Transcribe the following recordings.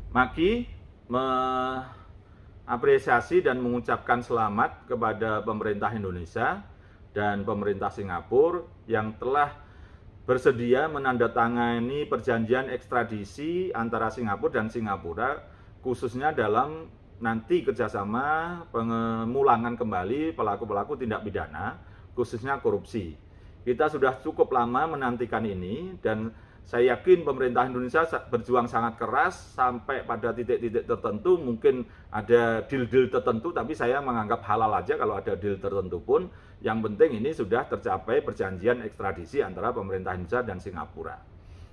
Maki mengapresiasi dan mengucapkan selamat kepada pemerintah Indonesia dan pemerintah Singapura yang telah bersedia menandatangani perjanjian ekstradisi antara Singapura dan Singapura, khususnya dalam nanti kerjasama pengulangan kembali pelaku-pelaku tindak pidana, khususnya korupsi. Kita sudah cukup lama menantikan ini dan saya yakin pemerintah Indonesia berjuang sangat keras sampai pada titik-titik tertentu, mungkin ada deal-deal tertentu, tapi saya menganggap halal aja kalau ada deal tertentu pun. Yang penting ini sudah tercapai perjanjian ekstradisi antara pemerintah Indonesia dan Singapura.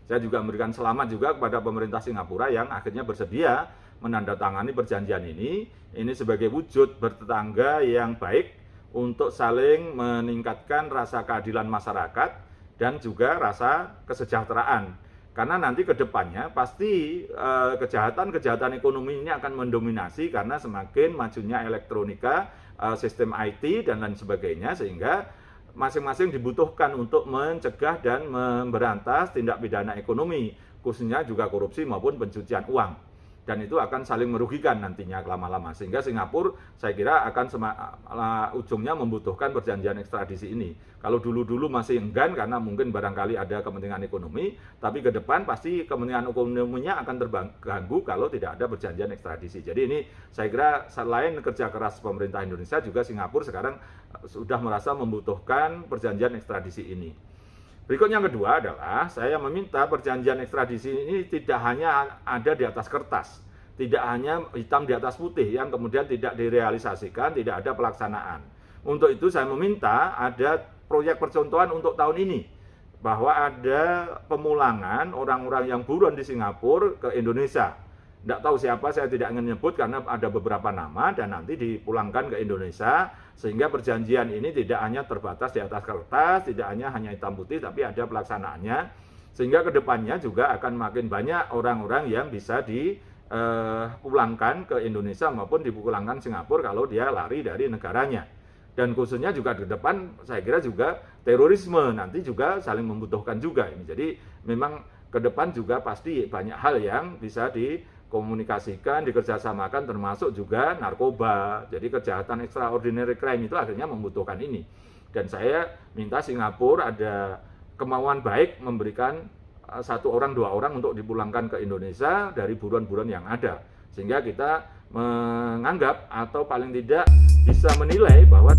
Saya juga memberikan selamat juga kepada pemerintah Singapura yang akhirnya bersedia menandatangani perjanjian ini. Ini sebagai wujud bertetangga yang baik untuk saling meningkatkan rasa keadilan masyarakat dan juga rasa kesejahteraan. Karena nanti ke depannya pasti kejahatan-kejahatan ekonomi ini akan mendominasi karena semakin majunya elektronika, sistem IT dan lain sebagainya, sehingga masing-masing dibutuhkan untuk mencegah dan memberantas tindak pidana ekonomi, khususnya juga korupsi maupun pencucian uang. Dan itu akan saling merugikan nantinya lama-lama, sehingga Singapura saya kira akan ujungnya membutuhkan perjanjian ekstradisi ini. Kalau dulu-dulu masih enggan karena mungkin barangkali ada kepentingan ekonomi, tapi ke depan pasti kepentingan ekonominya akan terganggu kalau tidak ada perjanjian ekstradisi. Jadi ini saya kira selain kerja keras pemerintah Indonesia, juga Singapura sekarang sudah merasa membutuhkan perjanjian ekstradisi ini. Berikutnya yang kedua adalah saya meminta perjanjian ekstradisi ini tidak hanya ada di atas kertas, tidak hanya hitam di atas putih yang kemudian tidak direalisasikan, tidak ada pelaksanaan. Untuk itu saya meminta ada proyek percontohan untuk tahun ini, bahwa ada pemulangan orang-orang yang buron di Singapura ke Indonesia. Tidak tahu siapa, saya tidak ingin menyebut karena ada beberapa nama, dan nanti dipulangkan ke Indonesia, sehingga perjanjian ini tidak hanya terbatas di atas kertas, tidak hanya hitam putih, tapi ada pelaksanaannya, sehingga kedepannya juga akan makin banyak orang-orang yang bisa dipulangkan ke Indonesia maupun dipulangkan Singapura kalau dia lari dari negaranya. Dan khususnya juga ke depan saya kira juga terorisme nanti juga saling membutuhkan juga ini. Jadi memang ke depan juga pasti banyak hal yang bisa dikomunikasikan, dikerjasamakan, termasuk juga narkoba. Jadi kejahatan extraordinary crime itu akhirnya membutuhkan ini. Dan saya minta Singapura ada kemauan baik memberikan 1 orang 2 orang untuk dipulangkan ke Indonesia dari buron-buron yang ada. Sehingga kita menganggap atau paling tidak bisa menilai bahwa